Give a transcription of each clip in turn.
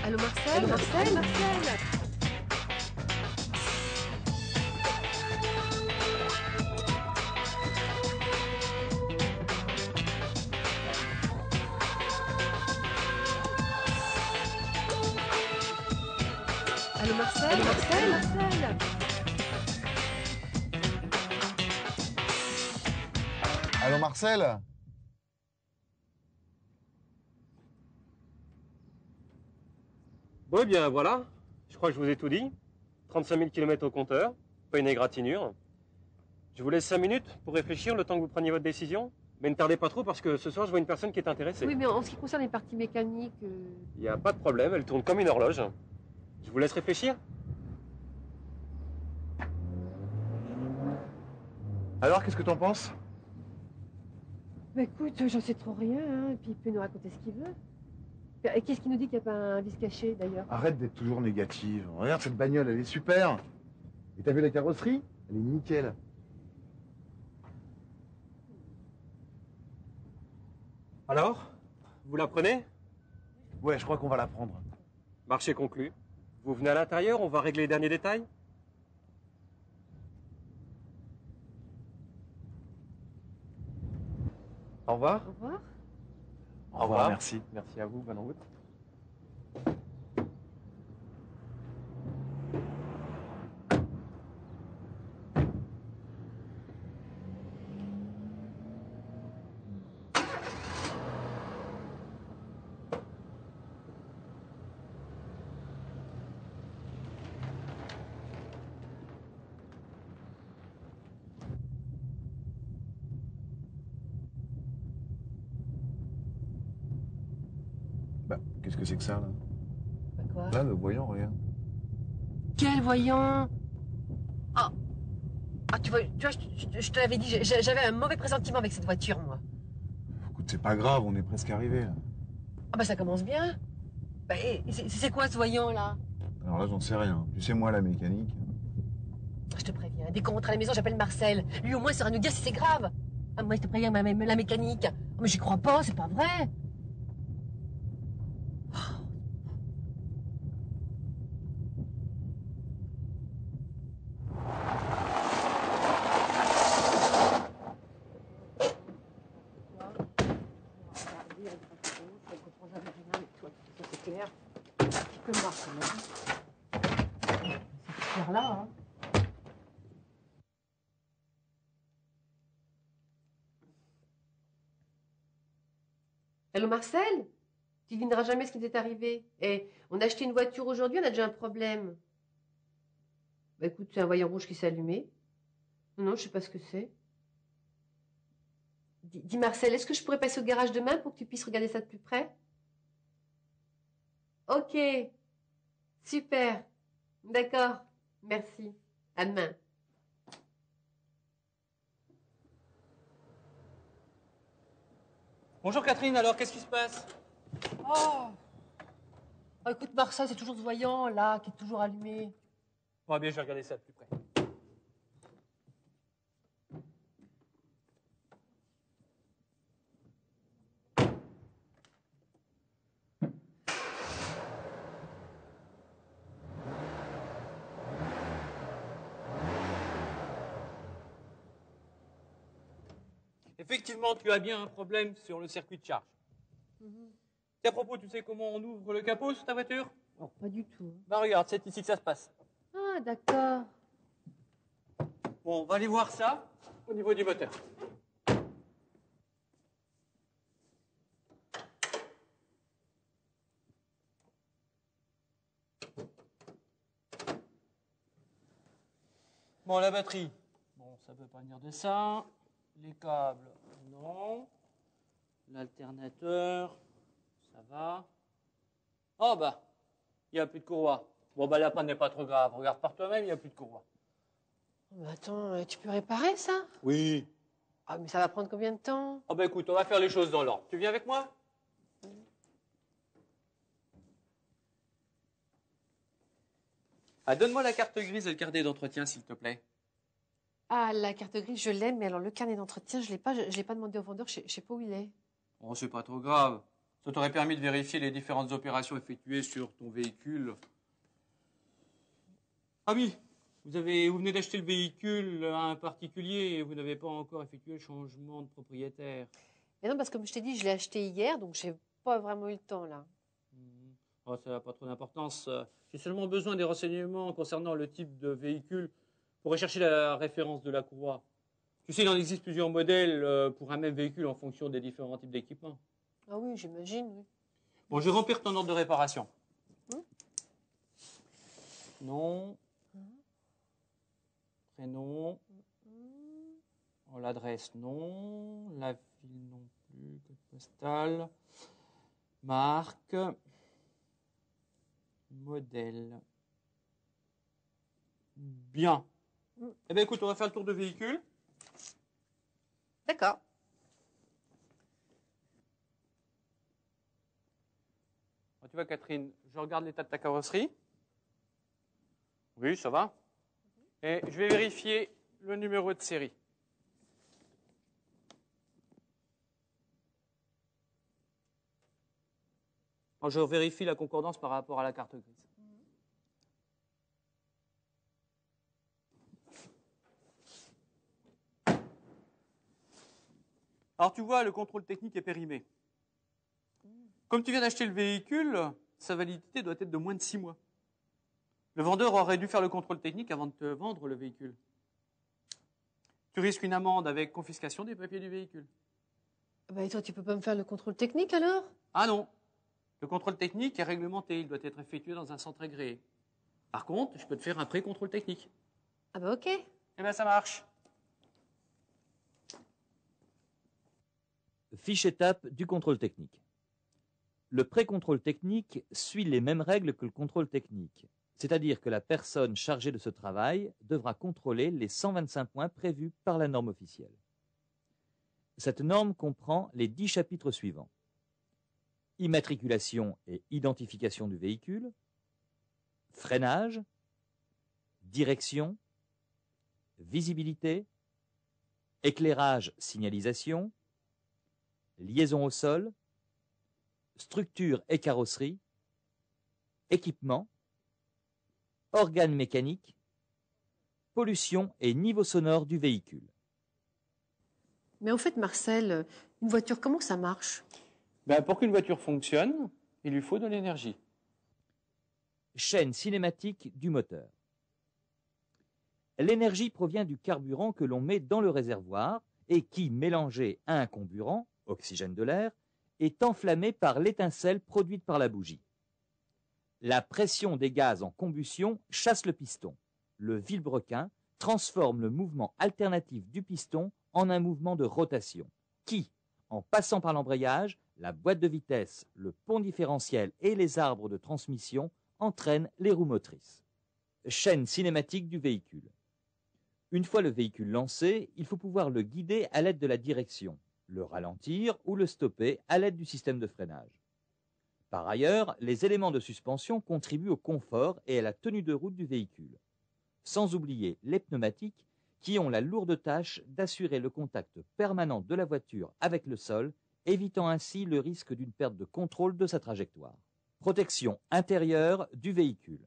Allô Marcel? Allô Marcel? Marcel? Allô Marcel? Allô Marcel? Marcel? Allô Marcel? Bon, eh bien voilà, je crois que je vous ai tout dit. 35 000 km au compteur, pas une égratignure. Je vous laisse 5 minutes pour réfléchir le temps que vous preniez votre décision. Mais ne tardez pas trop parce que ce soir je vois une personne qui est intéressée. Oui, mais en ce qui concerne les parties mécaniques... Il n'y a pas de problème, elle tourne comme une horloge. Je vous laisse réfléchir. Alors, qu'est-ce que t'en penses? Bah écoute, j'en sais trop rien, hein, et puis il peut nous raconter ce qu'il veut. Et qu'est-ce qui nous dit qu'il n'y a pas un vice caché, d'ailleurs? Arrête d'être toujours négative. Regarde cette bagnole, elle est super. Et t'as vu la carrosserie? Elle est nickel. Alors, vous la prenez? Ouais, je crois qu'on va la prendre. Marché conclu. Vous venez à l'intérieur, on va régler les derniers détails. Au revoir. Au revoir. Au revoir, merci. Merci à vous, bonne route. Bah, qu'est-ce que c'est que ça, là? Bah quoi? Là, le voyant, regarde. Quel voyant? Ah, tu vois, je te l'avais dit, j'avais un mauvais pressentiment avec cette voiture, moi. Écoute, c'est pas grave, on est presque arrivé, là. Ah bah ça commence bien. Bah, et c'est quoi ce voyant, là? Alors là, j'en sais rien. Tu sais, moi, la mécanique... Je te préviens, dès qu'on rentre à la maison, j'appelle Marcel. Lui, au moins, saura nous dire si c'est grave. Ah, moi, je te préviens, la mécanique. Oh, mais j'y crois pas, c'est pas vrai. C'est clair. Un petit peu noir, quand même. C'est clair là, hein. Allô Marcel? Tu devineras jamais ce qui t'est arrivé. Eh, on a acheté une voiture aujourd'hui, on a déjà un problème. Bah écoute, c'est un voyant rouge qui s'est allumé. Non, je sais pas ce que c'est. Dis Marcel, est-ce que je pourrais passer au garage demain pour que tu puisses regarder ça de plus près? Ok, super. D'accord, merci. À demain. Bonjour Catherine, alors qu'est-ce qui se passe? Oh, oh, écoute Marcel, c'est toujours ce voyant là qui est toujours allumé. Bon, bien, je vais regarder ça de plus près. Effectivement, tu as bien un problème sur le circuit de charge. Et à propos, tu sais comment on ouvre le capot sur ta voiture? Non, pas du tout. Bah regarde, c'est ici que ça se passe. Ah, d'accord. Bon, on va aller voir ça au niveau du moteur. Bon, la batterie. Bon, ça peut pas venir de ça. Les câbles, non. L'alternateur, ça va. Oh bah, il n'y a plus de courroie. Bon bah la panne n'est pas trop grave. Regarde par toi-même, il n'y a plus de courroie. Mais attends, tu peux réparer ça? Oui. Ah, mais ça va prendre combien de temps? Oh bah écoute, on va faire les choses dans l'ordre. Tu viens avec moi? Ah, donne-moi la carte grise et le carnet d'entretien, s'il te plaît. Ah, la carte grise, je l'ai, mais alors le carnet d'entretien, je l'ai pas demandé au vendeur, je sais pas où il est. Oh, c'est pas trop grave. Ça t'aurait permis de vérifier les différentes opérations effectuées sur ton véhicule. Ah oui, vous venez d'acheter le véhicule à un particulier et vous n'avez pas encore effectué le changement de propriétaire. Mais non, parce que comme je t'ai dit, je l'ai acheté hier, donc j'ai pas vraiment eu le temps là. Oh, ça n'a pas trop d'importance. J'ai seulement besoin des renseignements concernant le type de véhicule pour rechercher la référence de la courroie. Tu sais, il en existe plusieurs modèles pour un même véhicule en fonction des différents types d'équipements. Ah oui, j'imagine, oui. Bon, je vais remplir ton ordre de réparation. Nom. Prénom. Oh, l'adresse, non. La ville, non plus. Code postal. Marque. Modèle. Bien. Eh bien, écoute, on va faire le tour de véhicule. D'accord. Tu vois, Catherine, je regarde l'état de ta carrosserie. Oui, ça va. Et je vais vérifier le numéro de série. Alors, je vérifie la concordance par rapport à la carte grise. Alors, tu vois, le contrôle technique est périmé. Comme tu viens d'acheter le véhicule, sa validité doit être de moins de 6 mois. Le vendeur aurait dû faire le contrôle technique avant de te vendre le véhicule. Tu risques une amende avec confiscation des papiers du véhicule. Bah, et toi, tu peux pas me faire le contrôle technique alors? Ah non. Le contrôle technique est réglementé. Il doit être effectué dans un centre agréé. Par contre, je peux te faire un pré-contrôle technique. Ah bah ok. Eh bien, ça marche. Fiche étape du contrôle technique. Le pré-contrôle technique suit les mêmes règles que le contrôle technique, c'est-à-dire que la personne chargée de ce travail devra contrôler les 125 points prévus par la norme officielle. Cette norme comprend les 10 chapitres suivants: immatriculation et identification du véhicule, freinage, direction, visibilité, éclairage, signalisation, liaison au sol, structure et carrosserie, équipement, organes mécaniques, pollution et niveau sonore du véhicule. Mais en fait, Marcel, une voiture, comment ça marche? Ben, pour qu'une voiture fonctionne, il lui faut de l'énergie. Chaîne cinématique du moteur. L'énergie provient du carburant que l'on met dans le réservoir et qui, mélangé à un comburant, oxygène de l'air, est enflammé par l'étincelle produite par la bougie. La pression des gaz en combustion chasse le piston. Le vilebrequin transforme le mouvement alternatif du piston en un mouvement de rotation qui, en passant par l'embrayage, la boîte de vitesse, le pont différentiel et les arbres de transmission, entraîne les roues motrices. Chaîne cinématique du véhicule. Une fois le véhicule lancé, il faut pouvoir le guider à l'aide de la direction, le ralentir ou le stopper à l'aide du système de freinage. Par ailleurs, les éléments de suspension contribuent au confort et à la tenue de route du véhicule. Sans oublier les pneumatiques qui ont la lourde tâche d'assurer le contact permanent de la voiture avec le sol, évitant ainsi le risque d'une perte de contrôle de sa trajectoire. Protection intérieure du véhicule.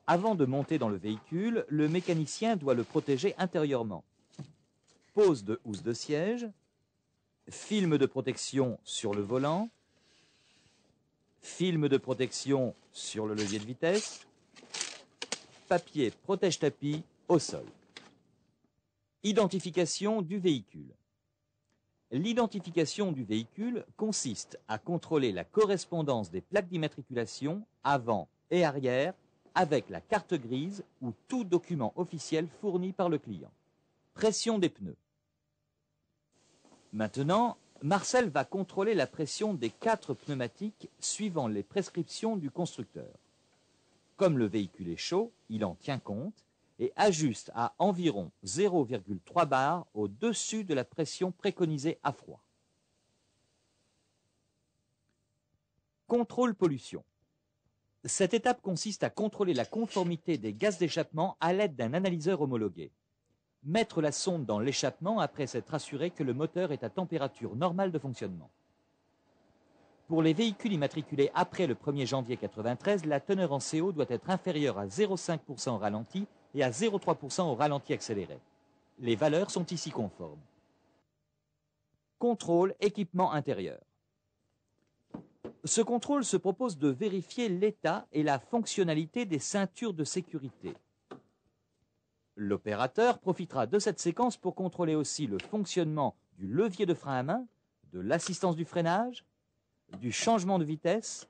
Avant de monter dans le véhicule, le mécanicien doit le protéger intérieurement. Pose de housse de siège, film de protection sur le volant, film de protection sur le levier de vitesse, papier protège-tapis au sol. Identification du véhicule. L'identification du véhicule consiste à contrôler la correspondance des plaques d'immatriculation avant et arrière avec la carte grise ou tout document officiel fourni par le client. Pression des pneus. Maintenant, Marcel va contrôler la pression des 4 pneumatiques suivant les prescriptions du constructeur. Comme le véhicule est chaud, il en tient compte et ajuste à environ 0,3 bar au-dessus de la pression préconisée à froid. Contrôle pollution. Cette étape consiste à contrôler la conformité des gaz d'échappement à l'aide d'un analyseur homologué. Mettre la sonde dans l'échappement après s'être assuré que le moteur est à température normale de fonctionnement. Pour les véhicules immatriculés après le 1er janvier 1993, la teneur en CO doit être inférieure à 0,5% au ralenti et à 0,3% au ralenti accéléré. Les valeurs sont ici conformes. Contrôle équipement intérieur. Ce contrôle se propose de vérifier l'état et la fonctionnalité des ceintures de sécurité. L'opérateur profitera de cette séquence pour contrôler aussi le fonctionnement du levier de frein à main, de l'assistance du freinage, du changement de vitesse,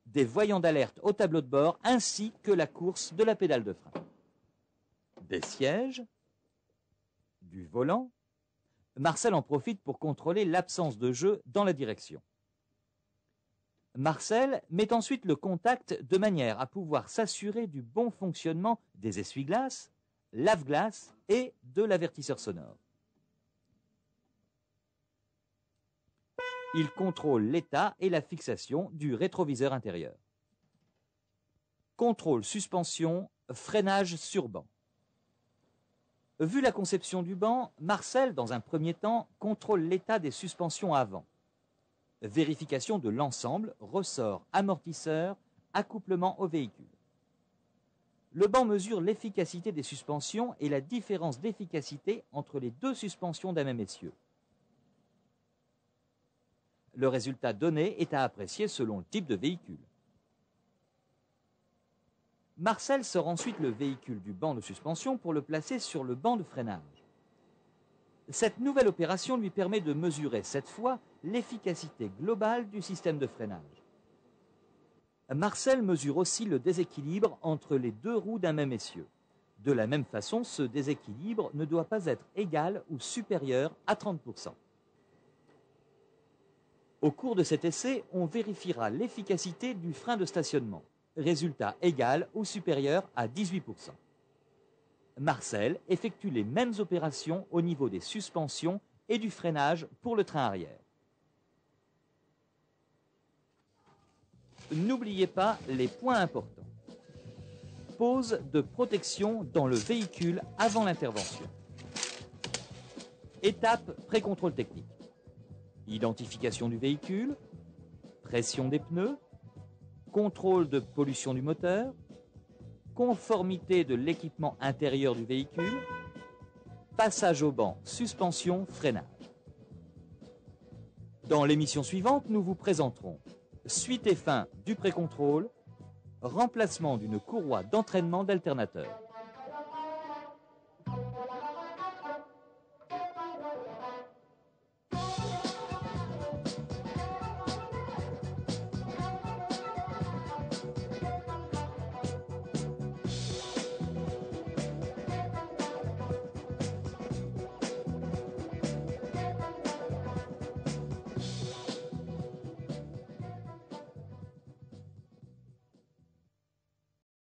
des voyants d'alerte au tableau de bord, ainsi que la course de la pédale de frein. Des sièges, du volant. Marcel en profite pour contrôler l'absence de jeu dans la direction. Marcel met ensuite le contact de manière à pouvoir s'assurer du bon fonctionnement des essuie-glaces, lave-glace et de l'avertisseur sonore. Il contrôle l'état et la fixation du rétroviseur intérieur. Contrôle suspension, freinage sur banc. Vu la conception du banc, Marcel, dans un premier temps, contrôle l'état des suspensions avant. Vérification de l'ensemble, ressort, amortisseur, accouplement au véhicule. Le banc mesure l'efficacité des suspensions et la différence d'efficacité entre les deux suspensions d'un même essieu. Le résultat donné est à apprécier selon le type de véhicule. Marcel sort ensuite le véhicule du banc de suspension pour le placer sur le banc de freinage. Cette nouvelle opération lui permet de mesurer cette fois l'efficacité globale du système de freinage. Marcel mesure aussi le déséquilibre entre les deux roues d'un même essieu. De la même façon, ce déséquilibre ne doit pas être égal ou supérieur à 30%. Au cours de cet essai, on vérifiera l'efficacité du frein de stationnement. Résultat égal ou supérieur à 18%. Marcel effectue les mêmes opérations au niveau des suspensions et du freinage pour le train arrière. N'oubliez pas les points importants. Pose de protection dans le véhicule avant l'intervention. Étape pré-contrôle technique. Identification du véhicule, pression des pneus, contrôle de pollution du moteur, conformité de l'équipement intérieur du véhicule, passage au banc, suspension, freinage. Dans l'émission suivante, nous vous présenterons suite et fin du pré-contrôle, remplacement d'une courroie d'entraînement d'alternateur.